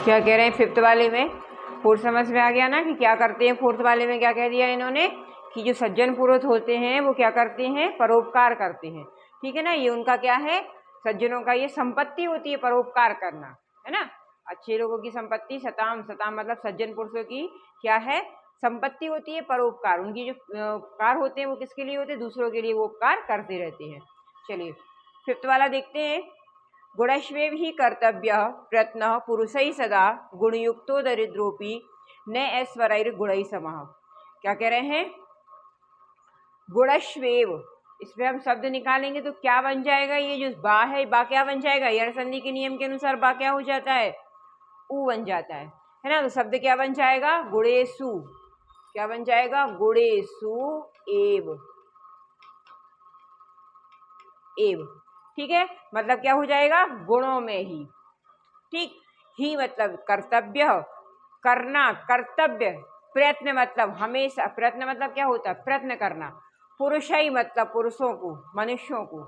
क्या कह रहे हैं फिफ्थ वाले में? फोर्थ समझ में आ गया ना कि क्या करते हैं। फोर्थ वाले में क्या कह दिया इन्होंने कि जो सज्जन पुरुष होते हैं वो क्या करते हैं, परोपकार करते हैं। ठीक है ना, ये उनका क्या है, सज्जनों का ये संपत्ति होती है परोपकार करना, है ना। अच्छे लोगों की संपत्ति सताम, सताम मतलब सज्जन पुरुषों की क्या है, संपत्ति होती है परोपकार। उनकी जो उपकार होते हैं वो किसके लिए होते हैं, दूसरों के लिए वो उपकार करते रहते हैं। चलिए फिफ्थ वाला देखते हैं। गुणश्वेव ही कर्तव्य प्रयत्न पुरुषै सदा गुणयुक्तो दरिद्रोपी न ऐश्वर्यैर्गुणैः समः। क्या कह रहे हैं, गुणश्वेव, इसमें हम शब्द निकालेंगे तो क्या बन जाएगा, ये जो बा है, बा क्या बन जाएगा, यण संधि के नियम के अनुसार बा क्या हो जाता है, उ बन जाता है ना। तो शब्द क्या बन जाएगा, गुणेषु, क्या बन जाएगा, गुणेषु एव, एव। ठीक है, मतलब क्या हो जाएगा, गुणों में ही। ठीक, ही मतलब कर्तव्य, करना, कर्तव्य, प्रयत्न मतलब हमेशा, प्रयत्न मतलब क्या होता है, प्रयत्न करना, पुरुषै मतलब पुरुषों को, मनुष्यों को,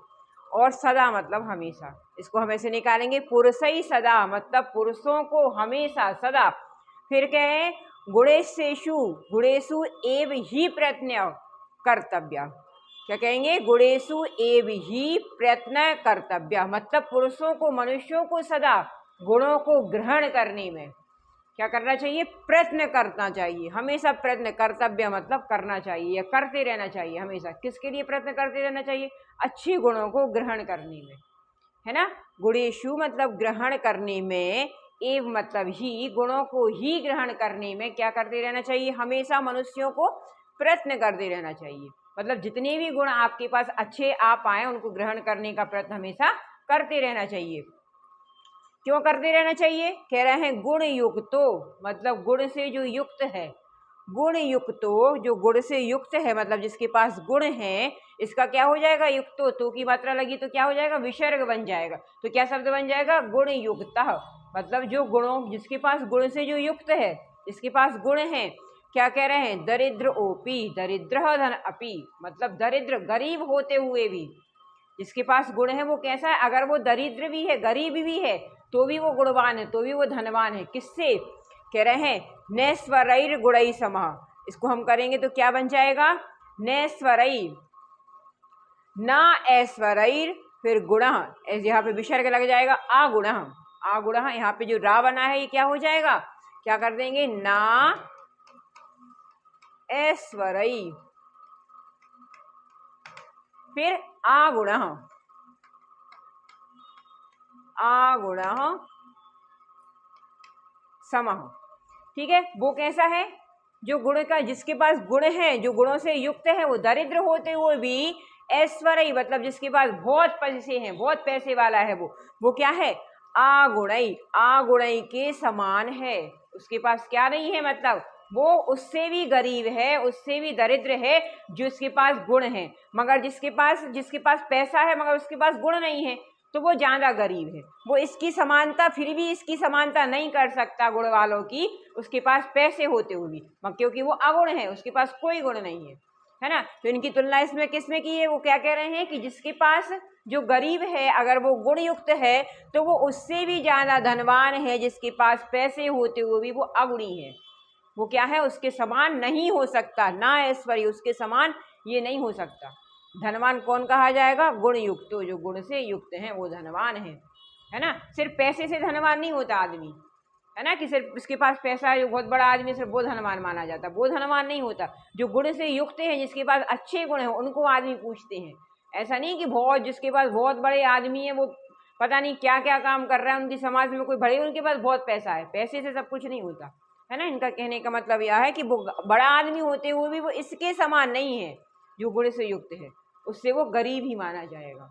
और सदा मतलब हमेशा। इसको हम ऐसे निकालेंगे, पुरुषै सदा मतलब पुरुषों को हमेशा, सदा। फिर क्या है, गुणेषु, गुणेषु एव ही प्रयत्न कर्तव्य। क्या कहेंगे, गुणेषु एव ही प्रयत्न कर्तव्य मतलब पुरुषों को, मनुष्यों को सदा गुणों को ग्रहण करने में क्या करना चाहिए, प्रयत्न करना चाहिए, हमेशा प्रयत्न, कर्तव्य मतलब करना चाहिए या करते रहना चाहिए हमेशा। किसके लिए प्रयत्न करते रहना चाहिए, अच्छे गुणों को ग्रहण करने में, है ना। गुणेषु मतलब ग्रहण करने में, एव मतलब ही, गुणों को ही ग्रहण करने में क्या करते रहना चाहिए, हमेशा मनुष्यों को प्रयत्न करते रहना चाहिए। मतलब जितने भी गुण आपके पास अच्छे आ पाए उनको ग्रहण करने का प्रयत्न हमेशा करते रहना चाहिए। क्यों करते रहना चाहिए, कह रहे हैं गुण युक्तो मतलब गुण से जो युक्त है, गुण युक्तो जो गुण से युक्त है मतलब जिसके पास गुण है, इसका क्या हो जाएगा, युक्तो, तो की मात्रा लगी तो क्या हो जाएगा, विसर्ग बन जाएगा। तो क्या शब्द बन जाएगा, गुण युक्तः मतलब जो गुणों, जिसके पास गुण से जो युक्त है, जिसके पास गुण है। क्या कह रहे हैं, दरिद्र ओपी, दरिद्र धन अपी मतलब दरिद्र, गरीब होते हुए भी जिसके पास गुण है वो कैसा है, अगर वो दरिद्र भी है, गरीब भी है, तो भी वो गुणवान है, तो भी वो धनवान है। किससे, कह रहे हैं नैश्वर्यैर् गुणैः समः। इसको हम करेंगे तो क्या बन जाएगा, नैश्वर्यैर्, ना ऐश्वर्यैर्, फिर गुणः, यहाँ पे विसर्ग लग जाएगा, आगुणः, आगुणः, यहाँ पे जो रा बना है ये क्या हो जाएगा, क्या कर देंगे, ना ऐश्वर्यैर्, फिर आगुणः, आगुणः समः। ठीक है, वो कैसा है, जो गुण का, जिसके पास गुण है, जो गुणों से युक्त है, वो दरिद्र होते हुए भी ऐश्वर्य मतलब जिसके पास बहुत पैसे हैं, बहुत पैसे वाला है, वो क्या है, आगुणै, आगुणै के समान है। उसके पास क्या नहीं है, मतलब वो उससे भी गरीब है, उससे भी दरिद्र है जिसके पास गुण है, मगर जिसके पास पैसा है मगर उसके पास गुण नहीं है तो वो ज्यादा गरीब है। वो इसकी समानता, फिर भी इसकी समानता नहीं कर सकता गुण वालों की, उसके पास पैसे होते हुए भी, क्योंकि वो अगुण है, उसके पास कोई गुण नहीं है ना। तो इनकी तुलना इसमें किसमें की है, वो क्या कह रहे हैं कि जिसके पास जो गरीब है अगर वो गुण युक्त है तो वो उससे भी ज्यादा धनवान है, जिसके पास पैसे होते हुए भी वो अगुणी है। वो क्या है, उसके समान नहीं हो सकता, ना ऐश्वर्य, उसके समान ये नहीं हो सकता। धनवान कौन कहा जाएगा, गुण युक्त, जो गुण से युक्त है वो धनवान है ना। सिर्फ पैसे से धनवान नहीं होता आदमी, है ना, कि सिर्फ उसके पास पैसा है, जो बहुत बड़ा आदमी सिर्फ वो धनवान माना जाता, वो धनवान नहीं होता। जो गुण से युक्त है, जिसके पास अच्छे गुण है, उनको आदमी पूछते हैं। ऐसा नहीं कि बहुत, जिसके पास बहुत बड़े आदमी है, वो पता नहीं क्या क्या काम कर रहा है उनकी समाज में, कोई बड़े, उनके पास बहुत पैसा है, पैसे से सब कुछ नहीं होता, है ना। इनका कहने का मतलब यह है कि वो बड़ा आदमी होते हुए भी वो इसके समान नहीं है जो गुण से युक्त है, उससे वो गरीब ही माना जाएगा,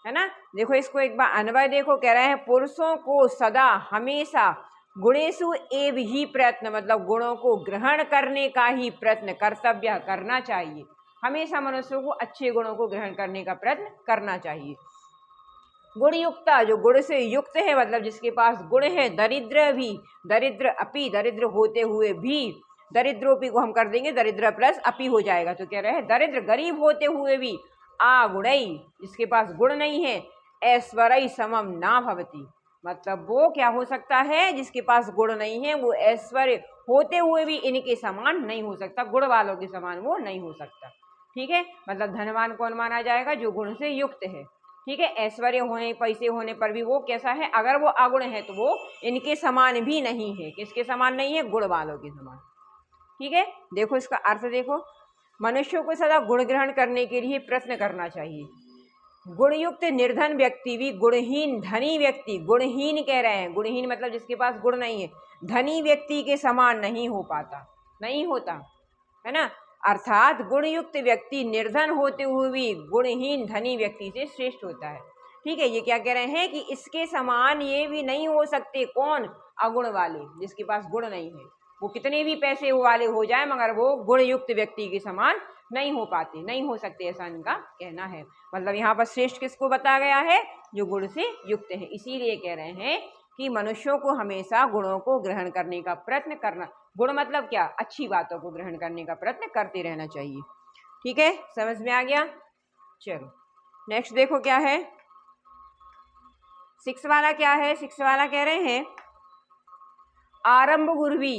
है ना। देखो इसको एक बार अन्वय देखो, कह रहे हैं पुरुषों को सदा हमेशा गुणेषु एव ही प्रयत्न मतलब गुणों को ग्रहण करने का ही प्रयत्न, कर्तव्य करना चाहिए। हमेशा मनुष्यों को अच्छे गुणों को ग्रहण करने का प्रयत्न करना चाहिए। गुणयुक्ता, जो गुण से युक्त है मतलब जिसके पास गुण है, दरिद्र भी, दरिद्र अपि, दरिद्र होते हुए भी, दरिद्रोपी को हम कर देंगे दरिद्र प्लस अपि हो जाएगा, तो कह रहे हैं दरिद्र, गरीब होते हुए भी, आगुणै, जिसके पास गुण नहीं है, ऐश्वर्य समम ना भवति मतलब वो क्या हो सकता है, जिसके पास गुण नहीं है वो ऐश्वर्य होते हुए भी इनके समान नहीं हो सकता, गुण वालों के समान वो नहीं हो सकता। ठीक है, मतलब धनवान कौन माना जाएगा, जो गुण से युक्त है। ठीक है, ऐश्वर्य होने पैसे होने पर भी वो कैसा है, अगर वो अगुण है तो वो इनके समान भी नहीं है। किसके समान नहीं है, गुण वालों के समान। ठीक है, देखो इसका अर्थ देखो, मनुष्यों को सदा गुण ग्रहण करने के लिए प्रयत्न करना चाहिए। गुणयुक्त निर्धन व्यक्ति भी गुणहीन धनी व्यक्ति, गुणहीन कह रहे हैं, गुणहीन मतलब जिसके पास गुण नहीं है, धनी व्यक्ति के समान नहीं हो पाता, नहीं होता है ना। अर्थात गुणयुक्त व्यक्ति निर्धन होते हुए भी गुणहीन धनी व्यक्ति से श्रेष्ठ होता है। ठीक है, ये क्या कह रहे हैं कि इसके समान ये भी नहीं हो सकते, कौन, अगुण वाले, जिसके पास गुण नहीं है, वो कितने भी पैसे वाले हो जाए मगर वो गुणयुक्त व्यक्ति के समान नहीं हो पाते, नहीं हो सकते, ऐसा इनका कहना है। मतलब यहाँ पर श्रेष्ठ किसको बताया गया है, जो गुण से युक्त है। इसीलिए कह रहे हैं कि मनुष्यों को हमेशा गुणों को ग्रहण करने का प्रयत्न करना, गुण मतलब क्या, अच्छी बातों को ग्रहण करने का प्रयत्न करते रहना चाहिए। ठीक है, समझ में आ गया। चलो नेक्स्ट देखो क्या है, 6 वाला क्या है, 6 वाला कह रहे हैं आरंभ गुर्वी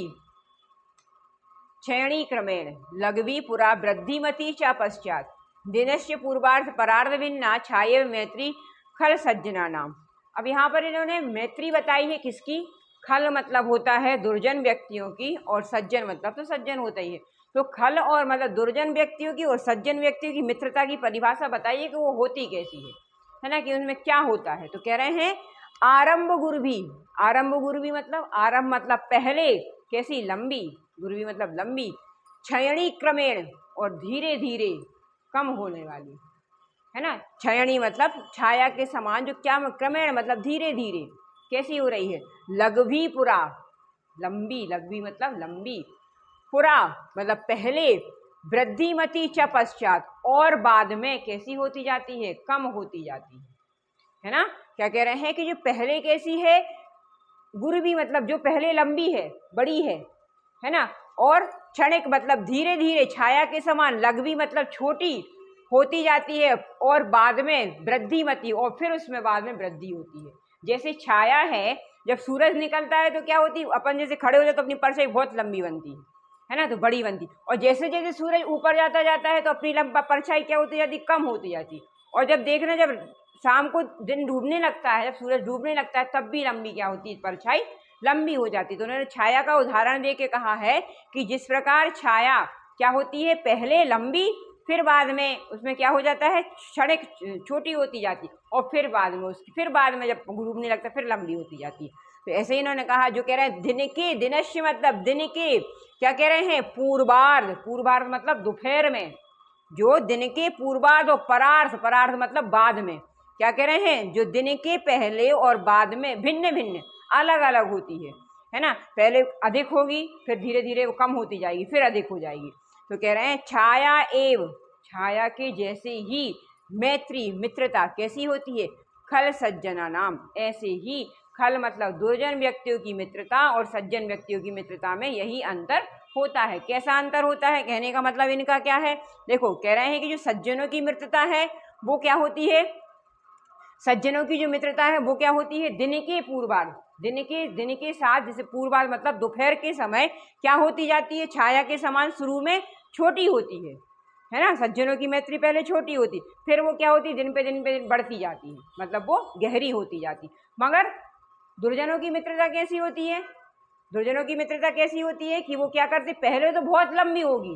क्षयणी क्रमेण लघवी पुरा वृद्धिमती च पश्चात दिनस्य पूर्वार्ध परार्ध भिन्ना छाये मैत्री खल सज्जना नाम। अब यहाँ पर इन्होंने मैत्री बताई है किसकी, खल मतलब होता है दुर्जन व्यक्तियों की, और सज्जन मतलब तो सज्जन होता ही है। तो खल और मतलब दुर्जन व्यक्तियों की और सज्जन व्यक्तियों की मित्रता की परिभाषा बताइए कि वो होती कैसी है ना, कि उनमें क्या होता है। तो कह रहे हैं आरंभ गुर्वी, आरंभ गुर्वी मतलब आरंभ मतलब पहले, कैसी, लंबी, गुर्वी मतलब लंबी, क्षयणी क्रमेण और धीरे धीरे कम होने वाली, है ना। क्षयणी मतलब छाया के समान, जो क्या, क्रमेण मतलब धीरे धीरे कैसी हो रही है, लघवी पुरा, लंबी, लघवी मतलब लंबी, पुरा मतलब पहले, वृद्धिमती च पश्चात और बाद में कैसी होती जाती है, कम होती जाती है ना। क्या कह रहे हैं कि जो पहले कैसी है, गुर्वी मतलब जो पहले लंबी है, बड़ी है ना, और क्षणिक मतलब धीरे धीरे छाया के समान, लघवी मतलब छोटी होती जाती है, और बाद में वृद्धिमती, और फिर उसमें बाद में वृद्धि होती है। जैसे छाया है, जब सूरज निकलता है तो क्या होती है, अपन जैसे खड़े हो जाए तो अपनी परछाई बहुत लंबी बनती है ना, तो बड़ी बनती, और जैसे जैसे सूरज ऊपर जाता है तो अपनी परछाई क्या होती जाती, कम होती जाती। और जब देखना, जब शाम को दिन डूबने लगता है, जब सूरज डूबने लगता है, तब भी लंबी क्या होती है, परछाई लंबी हो जाती। तो उन्होंने छाया का उदाहरण दे के कहा है कि जिस प्रकार छाया क्या होती है, पहले लंबी, फिर बाद में उसमें क्या हो जाता है, क्षणिक छोटी होती जाती, और फिर बाद में उसकी, फिर बाद में जब डूबने लगता है फिर लंबी होती जाती है। तो ऐसे ही इन्होंने कहा, जो कह रहे हैं दिन के, दिनश्य मतलब दिन के, क्या कह रहे हैं, पूर्वार्ध, पूर्वार्ध मतलब दोपहर में, जो दिन के पूर्वार्ध, और परार्ध, परार्ध मतलब बाद में, क्या कह रहे हैं, जो दिन के पहले और बाद में भिन्न भिन्न अलग अलग होती है ना। पहले अधिक होगी, फिर धीरे धीरे वो कम होती जाएगी, फिर अधिक हो जाएगी। तो कह रहे हैं छाया एव, छाया के जैसे ही मैत्री मित्रता कैसी होती है, खल सज्जना नाम, ऐसे ही खल मतलब दुर्जन व्यक्तियों की मित्रता और सज्जन व्यक्तियों की मित्रता में यही अंतर होता है। कैसा अंतर होता है, कहने का मतलब इनका क्या है, देखो कह रहे हैं कि जो सज्जनों की मित्रता है वो क्या होती है, सज्जनों की जो मित्रता है वो क्या होती है, दिन के पूर्वार्ध, दिन के साथ, जैसे पूर्वार्ध मतलब दोपहर के समय क्या होती जाती है, छाया के समान शुरू में छोटी होती है ना। सज्जनों की मैत्री पहले छोटी होती, फिर वो क्या होती, दिन पे दिन बढ़ती जाती है, मतलब वो गहरी होती जाती। मगर दुर्जनों की मित्रता कैसी होती है, दुर्जनों की मित्रता कैसी होती है कि वो क्या करते, पहले तो बहुत लंबी होगी,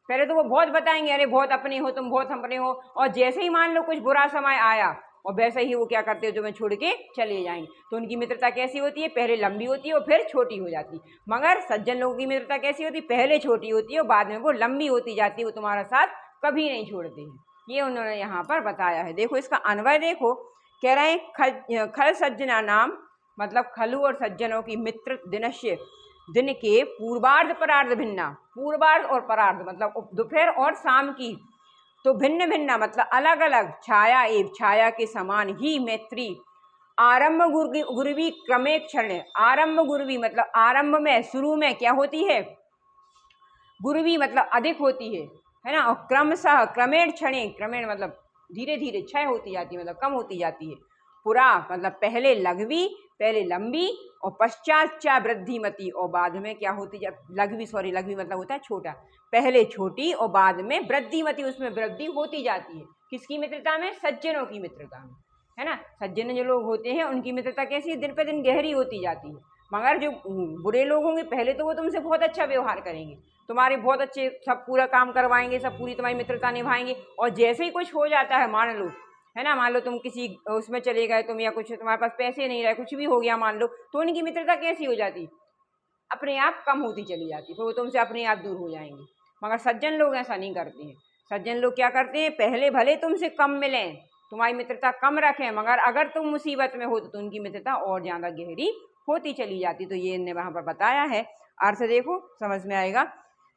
पहले तो वो बहुत बताएंगे, अरे बहुत अपने हो तुम, बहुत अपने हो, और जैसे ही मान लो कुछ बुरा समय आया और वैसे ही वो क्या करते हो, जो मैं छोड़ के चले जाएंगे। तो उनकी मित्रता कैसी होती है, पहले लंबी होती है और फिर छोटी हो जाती है। मगर सज्जन लोगों की मित्रता कैसी होती है, पहले छोटी होती है और बाद में वो लंबी होती जाती है, वो तुम्हारा साथ कभी नहीं छोड़ते हैं। ये उन्होंने यहाँ पर बताया है। देखो इसका अन्वय देखो, कह रहे हैं खल सज्जना नाम मतलब खलु और सज्जनों की मित्र दिनश्य, दिन के पूर्वार्ध परार्ध भिन्ना, पूर्वार्ध और परार्ध मतलब दोपहर और शाम की, तो भिन्न भिन्न मतलब अलग अलग, छाया एवं छाया के समान ही मैत्री, आरंभ गुर्वी क्रमे क्षण, आरंभ गुर्वी मतलब आरंभ में, शुरू में क्या होती है, गुर्वी मतलब अधिक होती है ना, और क्रमशः क्रमेण क्षणे, क्रमेण मतलब धीरे धीरे क्षय होती जाती है, मतलब कम होती जाती है, पुरा मतलब पहले लघवी, पहले लंबी, और पश्चात चा वृद्धिमती, और बाद में क्या होती, जब लघवी मतलब होता है छोटा, पहले छोटी और बाद में वृद्धिमती, उसमें वृद्धि होती जाती है। किसकी मित्रता में? सज्जनों की मित्रता में, है ना। सज्जन जो लोग होते हैं उनकी मित्रता कैसी, दिन पे दिन गहरी होती जाती है। मगर जो बुरे लोग होंगे, पहले तो वो तुमसे बहुत अच्छा व्यवहार करेंगे, तुम्हारे बहुत अच्छे सब पूरा काम करवाएंगे, सब पूरी तुम्हारी मित्रता निभाएंगे, और जैसे ही कुछ हो जाता है, मान लो, है ना, मान लो तुम किसी उसमें चले गए तुम, या कुछ तुम्हारे पास पैसे नहीं रहे, कुछ भी हो गया मान लो, तो उनकी मित्रता कैसी हो जाती, अपने आप कम होती चली जाती, फिर वो तुमसे अपने आप दूर हो जाएंगे। मगर सज्जन लोग ऐसा नहीं करते हैं। सज्जन लोग क्या करते हैं, पहले भले तुमसे कम मिलें, तुम्हारी मित्रता कम रखें, मगर अगर तुम मुसीबत में हो तो उनकी मित्रता और ज़्यादा गहरी होती चली जाती। तो ये इन्हें वहाँ पर बताया है। अर्थ देखो, समझ में आएगा।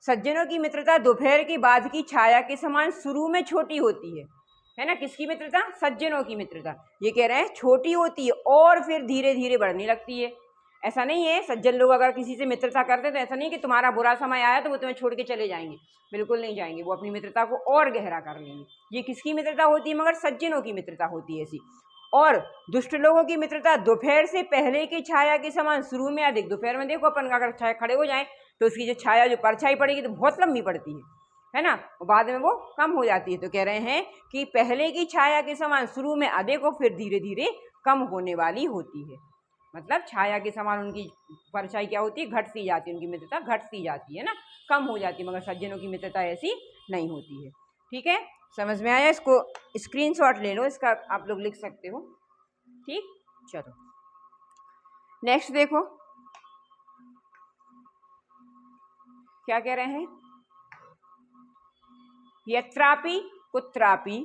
सज्जनों की मित्रता दोपहर के बाद की छाया के समान शुरू में छोटी होती है ना। किसकी मित्रता? सज्जनों की मित्रता। ये कह रहे हैं छोटी होती है और फिर धीरे धीरे बढ़ने लगती है। ऐसा नहीं है, सज्जन लोग अगर किसी से मित्रता करते तो ऐसा नहीं कि तुम्हारा बुरा समय आया तो वो तुम्हें छोड़ के चले जाएंगे, बिल्कुल नहीं जाएंगे, वो अपनी मित्रता को और गहरा कर लेंगे। ये किसकी मित्रता होती है? मगर सज्जनों की मित्रता होती है ऐसी। और दुष्ट लोगों की मित्रता दोपहर से पहले की छाया के समान शुरू में अधिक। दोपहर में देखो अपन अगर छाया खड़े हो जाए तो उसकी जो छाया, जो परछाई पड़ेगी तो बहुत लंबी पड़ती है ना, और बाद में वो कम हो जाती है। तो कह रहे हैं कि पहले की छाया के समान शुरू में अधिक और फिर धीरे धीरे कम होने वाली होती है। मतलब छाया के समान उनकी परछाई क्या होती है? घटती जाती है, उनकी मित्रता घटती जाती है ना, कम हो जाती है। मगर सज्जनों की मित्रता ऐसी नहीं होती है। ठीक है, समझ में आया? इसको स्क्रीनशॉट ले लो, इसका आप लोग लिख सकते हो। ठीक, चलो नेक्स्ट देखो क्या कह रहे हैं। यत्रापि कुत्रापि,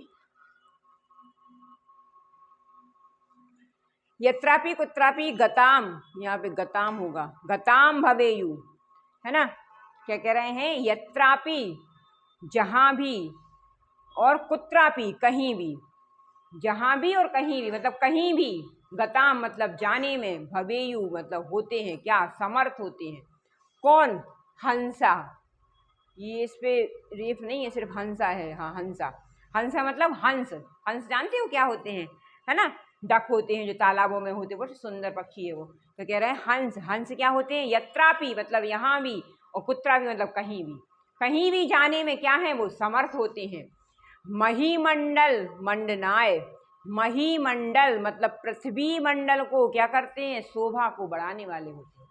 यत्रापि कुत्रापि गताम, यहाँ पे गताम होगा, गताम भवेयु, है ना। क्या कह रहे हैं? यत्रापि जहाँ भी, और कुत्रापि कहीं भी, जहाँ भी और कहीं भी मतलब कहीं भी, गताम मतलब जाने में, भवेयु मतलब होते हैं, क्या? समर्थ होते हैं। कौन? हंसा। ये इस पे रेफ नहीं है, सिर्फ हंसा है। हाँ, हंसा। हंसा मतलब हंस। हंस जानते हो क्या होते हैं, है ना। डक होते हैं जो तालाबों में होते हैं, बहुत सुंदर पक्षी है वो। तो कह रहे हैं हंस। हंस क्या होते हैं? यत्रापि मतलब यहाँ भी, और कुत्रापि मतलब कहीं भी। कहीं भी जाने में क्या है? वो समर्थ होते हैं। महीमंडल मंडनाय, महीमंडल मतलब पृथ्वी मंडल को क्या करते हैं? शोभा को बढ़ाने वाले होते हैं,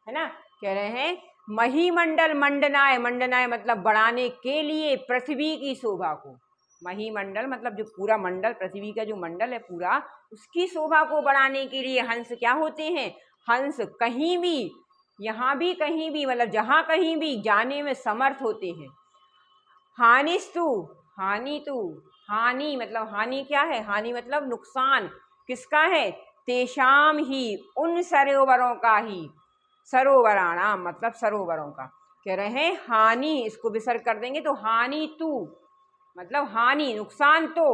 है ना। कह रहे हैं महीमंडल मंडनाय, मंडनाय मतलब बढ़ाने के लिए पृथ्वी की शोभा को। महीमंडल मतलब जो पूरा मंडल, पृथ्वी का जो मंडल है पूरा, उसकी शोभा को बढ़ाने के लिए हंस क्या होते हैं? हंस कहीं भी, यहाँ भी, कहीं भी मतलब जहाँ कहीं भी जाने में समर्थ होते हैं। हानिस्तु, हानि तू, हानि मतलब हानि क्या है? हानि मतलब नुकसान। किसका है? तेषाम ही, उन सरोवरों का ही, सरोवराणाम मतलब सरोवरों का। कह रहे हैं हानि, इसको विसर्ग कर देंगे तो हानि तू मतलब हानि, नुकसान तो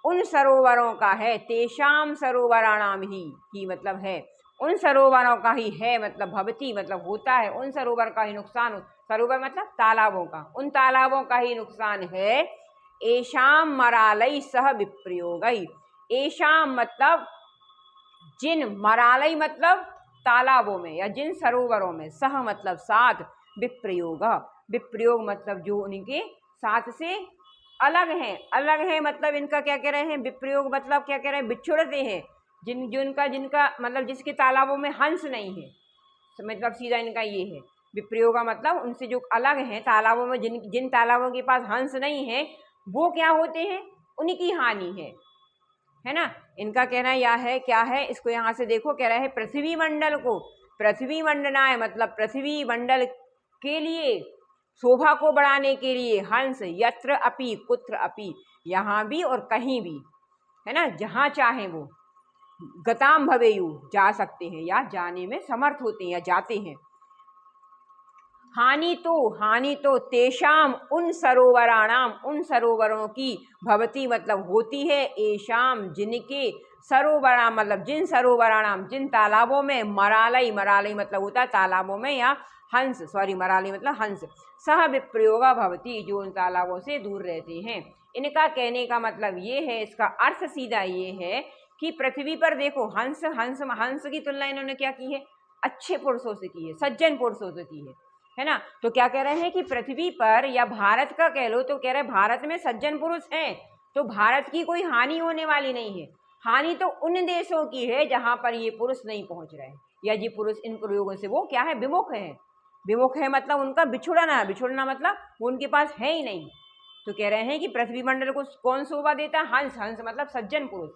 उन सरोवरों का है। तेषाम सरोवराणाम ही मतलब है, उन सरोवरों का ही है मतलब भवती मतलब होता है, उन सरोवर का ही नुकसान। सरोवर मतलब तालाबों का, उन तालाबों का ही नुकसान है। एशाम मरालई सह विप्रयोगई, एशाम मतलब जिन, मरालई मतलब तालाबों में या जिन सरोवरों में, सह मतलब साथ, विप्रयोग, विप्रयोग मतलब जो उनके साथ से अलग हैं। अलग है मतलब इनका क्या कह रहे हैं? विप्रयोग मतलब क्या कह रहे हैं? बिछुड़ते हैं। जिनका मतलब जिसके तालाबों में हंस नहीं है, मतलब सीधा इनका ये है। विप्रयोग मतलब उनसे जो अलग हैं तालाबों में, जिन तालाबों के पास हंस नहीं है, वो क्या होते हैं? उनकी हानि है ना। इनका कहना यह है, क्या है? इसको यहाँ से देखो, कह रहा है पृथ्वी मंडल को, पृथ्वी मंडनाय मतलब पृथ्वी मंडल के लिए, शोभा को बढ़ाने के लिए, हंस यत्र अपि कुत्र अपि, यहाँ भी और कहीं भी, है ना, जहाँ चाहे वो, गताम भवेयु जा सकते हैं या जाने में समर्थ होते हैं या जाते हैं। हानि तो तेषाम उन सरोवराणाम, उन सरोवरों की, भवती मतलब होती है, एशाम जिनके, सरोवराम मतलब जिन सरोवराणाम जिन तालाबों में, मरालई, मरालई मतलब होता है तालाबों में, या हंस, सॉरी मरालई मतलब हंस, सह विप्रयोगा भवती जो उन तालाबों से दूर रहते हैं। इनका कहने का मतलब ये है, इसका अर्थ सीधा ये है कि पृथ्वी पर देखो हंस हंस हंस की तुलना इन्होंने क्या की है, अच्छे पुरुषों से की है, सज्जन पुरुषों से की है ना। तो क्या कह रहे हैं कि पृथ्वी पर या भारत का कह लो तो कह रहे हैं भारत में सज्जन पुरुष हैं, तो भारत की कोई हानि होने वाली नहीं है। हानि तो उन देशों की है जहां पर ये पुरुष नहीं पहुंच रहे हैं, या ये पुरुष इन प्रयोगों से वो क्या है, विमुख है। विमुख है मतलब उनका बिछुड़ना है, बिछुड़ना मतलब वो उनके पास है ही नहीं। तो कह रहे हैं कि पृथ्वी मंडल को कौन शोभा देता है, हंस। हंस मतलब सज्जन पुरुष।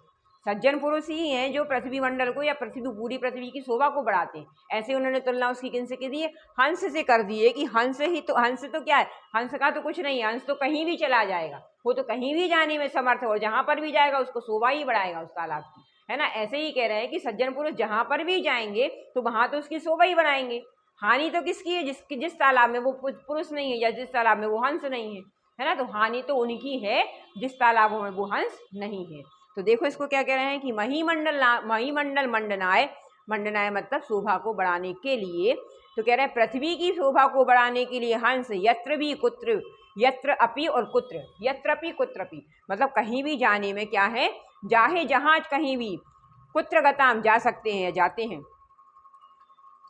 सज्जन पुरुष ही हैं जो पृथ्वी मंडल को या पूरी पृथ्वी की शोभा को बढ़ाते हैं। ऐसे उन्होंने तुलना उसकी किन से की दी है, हंस से कर दी है कि हंस ही तो, हंस तो क्या है, हंस का तो कुछ नहीं है, हंस तो कहीं भी चला जाएगा, वो तो कहीं भी जाने में समर्थ है और जहां पर भी जाएगा उसको शोभा ही बढ़ाएगा उस तालाब की, है ना। ऐसे ही कह रहे हैं कि सज्जन पुरुष जहां पर भी जाएंगे तो वहां तो उसकी शोभा ही बढ़ाएंगे। हानि तो किसकी है, जिस तालाब में वो पुरुष नहीं है या जिस तालाब में वो हंस नहीं है ना। तो हानि तो उनकी है जिस तालाबों में वो हंस नहीं है। तो देखो इसको क्या कह रहे हैं कि महीमंडल मंडनाय, मंडनाय मतलब शोभा को बढ़ाने के लिए। तो कह रहे हैं पृथ्वी की शोभा को बढ़ाने के लिए हंस यत्र भी कुत्र, यत्र अपि और कुत्र, यत्रपि कुत्रपि मतलब कहीं भी जाने में क्या है, जाहे जहां कहीं भी, कुत्र गताम जा सकते हैं या जाते हैं।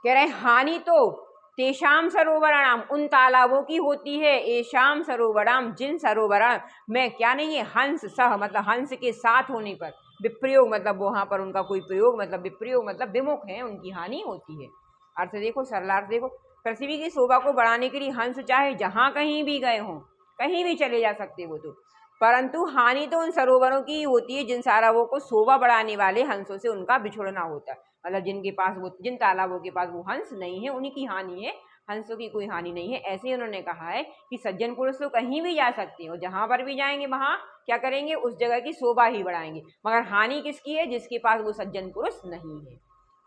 कह रहे हैं हानि तो तेषाम सरोवराणाम, उन तालाबों की होती है, एशाम सरोवराम, जिन सरोवराम में क्या नहीं है, हंस सह मतलब हंस के साथ होने पर, विप्रयोग मतलब वहां पर उनका कोई प्रयोग मतलब विप्रयोग मतलब विमुख है, उनकी हानि होती है। अर्थ देखो, सरलार्थ देखो, पृथ्वी की शोभा को बढ़ाने के लिए हंस चाहे जहां कहीं भी गए हों, कहीं भी चले जा सकते वो तो, परंतु हानि तो उन सरोवरों की होती है जिन सरोवरों को शोभा बढ़ाने वाले हंसों से उनका बिछुड़ना होता है। मतलब जिनके पास वो, जिन तालाबों के पास वो हंस नहीं है उन्हीं की हानि है, हंसों की कोई हानि नहीं है। ऐसे ही उन्होंने कहा है कि सज्जन पुरुष तो कहीं भी जा सकते हैं और जहां पर भी जाएंगे वहां क्या करेंगे, उस जगह की शोभा ही बढ़ाएंगे, मगर हानि किसकी है, जिसके पास वो सज्जन पुरुष नहीं है।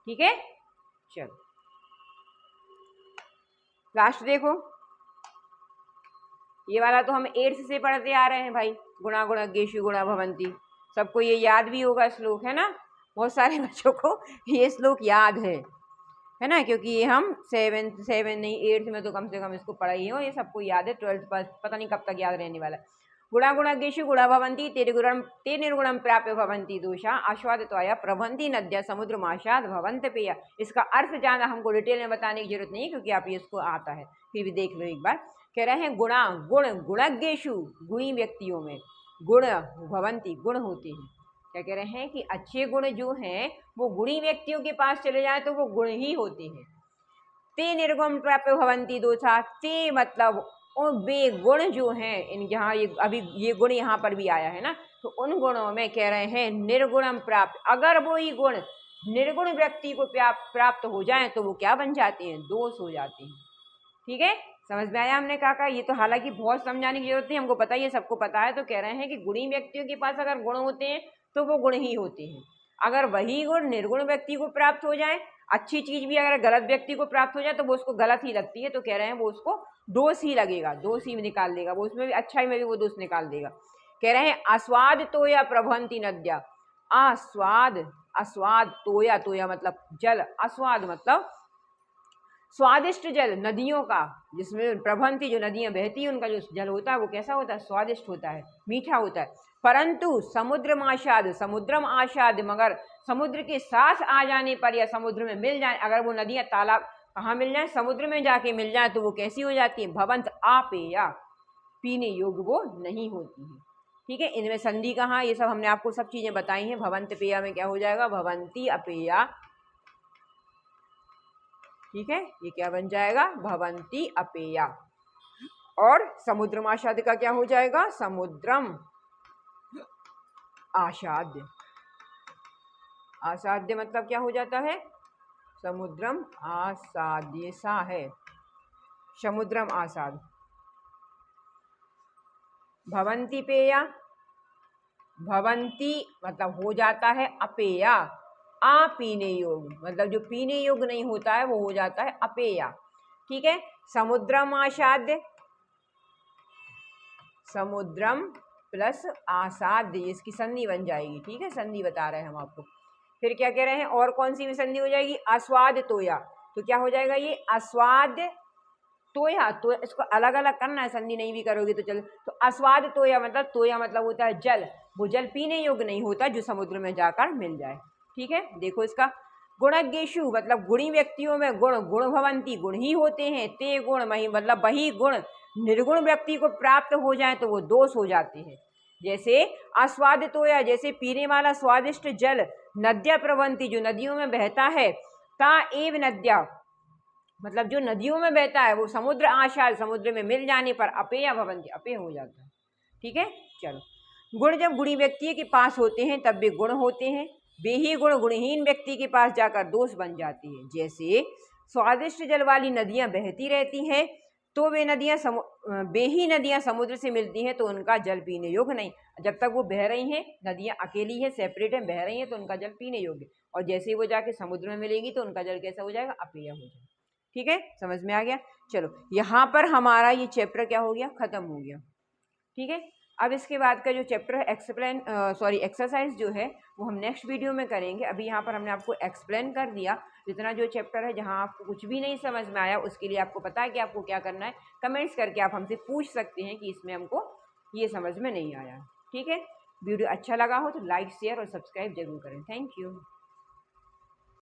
ठीक है, चलो लास्ट देखो, ये वाला तो हम 8th से पढ़ते आ रहे हैं भाई, गुणा गुणज्ञेषु गुणा भवन्ति, सबको ये याद भी होगा श्लोक, है ना। बहुत सारे बच्चों को ये श्लोक याद है ना, क्योंकि ये हम 7 नहीं 8th में तो कम से कम इसको पढ़ा ही हो, ये सबको याद है। 12th पर पता नहीं कब तक याद रहने वाला। गुणा गुणज्ञेषु गुणा भवन्ति ते निर्गुणम प्राप्य भवन्ति दोषा आस्वादित्वाय प्रभन्ति नद्या समुद्र माशाद भवन्त पेया। इसका अर्थ ज़्यादा हमको डिटेल में बताने की जरूरत नहीं है क्योंकि आप ये इसको आता है, फिर भी देख लो एक बार। कह रहे हैं गुणा गुण गुणज्ञेषु, गुणी व्यक्तियों में, गुण भवन्ति गुण होते हैं। क्या कह रहे हैं कि अच्छे गुण जो हैं वो गुणी व्यक्तियों के पास चले जाए तो वो गुण ही होते हैं। ते निर्गुण प्राप्य भवन्ति दोषा, ते मतलब वे गुण जो हैं, इन यहाँ ये अभी ये गुण यहाँ पर भी आया है ना, तो उन गुणों में कह रहे हैं निर्गुणम प्राप्त, अगर वो ही गुण निर्गुण व्यक्ति को प्राप्त हो जाए तो वो क्या बन जाते हैं, दोष हो जाते हैं। ठीक है, समझ में आया हमने कहा ये तो हालांकि बहुत समझाने की जरूरत नहीं, हमको पता ही है, सबको पता है। तो कह रहे हैं कि गुणी व्यक्तियों के पास अगर गुण होते हैं तो वो गुण ही होते हैं। अगर वही गुण निर्गुण व्यक्ति को प्राप्त हो जाए, अच्छी चीज भी अगर गलत व्यक्ति को प्राप्त हो जाए तो वो उसको गलत ही लगती है, तो कह रहे हैं वो उसको दोष ही लगेगा, दोष ही निकाल देगा वो, उसमें भी अच्छाई में भी वो दोष निकाल देगा। कह रहे हैं आस्वाद तोया प्रभवन्ति नद्या, आस्वाद, आस्वाद तोया, तोया मतलब जल, आस्वाद मतलब स्वादिष्ट जल नदियों का, जिसमें प्रभवन्ति जो नदियां बहती हैं उनका जो जल होता है वो कैसा होता है, स्वादिष्ट होता है, मीठा होता है। परंतु समुद्रम आशाद, समुद्रम आशाद मगर समुद्र के साथ आ जाने पर या समुद्र में मिल जाए, अगर वो नदियां तालाब कहाँ मिल जाए, समुद्र में जाके मिल जाए तो वो कैसी हो जाती है, भवंत आपेया, पीने योग्य वो नहीं होती है। ठीक है, इनमें संधि कहाँ, ये सब हमने आपको सब चीजें बताई हैं। भवंत पेया में क्या हो जाएगा, भवंती अपेया। ठीक है, ये क्या बन जाएगा, भवंती अपेया। और समुद्रम आशाद्य का क्या हो जाएगा, समुद्रम आशाद्य। आसाध्य मतलब क्या हो जाता है, समुद्रम आसाद्य सा है, समुद्रम आसाद। भवंती पेया, भवंती मतलब हो जाता है, अपेया आ पीने योग्य, मतलब जो पीने योग्य नहीं होता है वो हो जाता है अपेया। ठीक है, समुद्रम आसाद्य, समुद्रम प्लस आसाद्य, इसकी संधि बन जाएगी। ठीक है, संधि बता रहे हैं हम आपको। फिर क्या कह रहे हैं, और कौन सी भी संधि हो जाएगी, आस्वाद तोया, तो क्या हो जाएगा ये आस्वाद तोया। तो इसको अलग अलग करना है, संधि नहीं भी करोगे तो चल। तो आस्वाद तोया मतलब, तोया मतलब होता है जल, वो जल पीने योग्य नहीं होता जो समुद्र में जाकर मिल जाए। ठीक है, देखो इसका गुणज्ञेषु मतलब गुणी व्यक्तियों में गुण गुण भवंती गुण ही होते हैं, ते गुण मही मतलब वही गुण निर्गुण व्यक्ति को प्राप्त हो जाए तो वो दोष हो जाते हैं। जैसे आस्वादित हो या जैसे पीने वाला स्वादिष्ट जल नद्या प्रवंती जो नदियों में बहता है, ता एव नद्या मतलब जो नदियों में बहता है वो समुद्र आशाल समुद्र में मिल जाने पर अपेय भवंती अपेय हो जाता है। ठीक है, चलो गुण जब गुणी व्यक्ति के पास होते हैं तब वे गुण होते हैं, वे ही गुण गुणहीन व्यक्ति के पास जाकर दोष बन जाती है। जैसे स्वादिष्ट जल वाली नदियां बहती रहती हैं तो वे ही नदियां समुद्र से मिलती हैं तो उनका जल पीने योग्य नहीं। जब तक वो बह रही हैं नदियां अकेली है सेपरेट है बह रही हैं तो उनका जल पीने योग्य, और जैसे ही वो जाके समुद्र में मिलेगी तो उनका जल कैसा हो जाएगा, अपेय हो जाएगा। ठीक है, समझ में आ गया। चलो यहाँ पर हमारा ये चैप्टर क्या हो गया, खत्म हो गया। ठीक है, अब इसके बाद का जो चैप्टर है एक्सरसाइज जो है वो हम नेक्स्ट वीडियो में करेंगे। अभी यहाँ पर हमने आपको एक्सप्लेन कर दिया जितना जो चैप्टर है। जहाँ आपको कुछ भी नहीं समझ में आया उसके लिए आपको पता है कि आपको क्या करना है, कमेंट्स करके आप हमसे पूछ सकते हैं कि इसमें हमको ये समझ में नहीं आया। ठीक है, वीडियो अच्छा लगा हो तो लाइक शेयर और सब्सक्राइब जरूर करें। Thank you.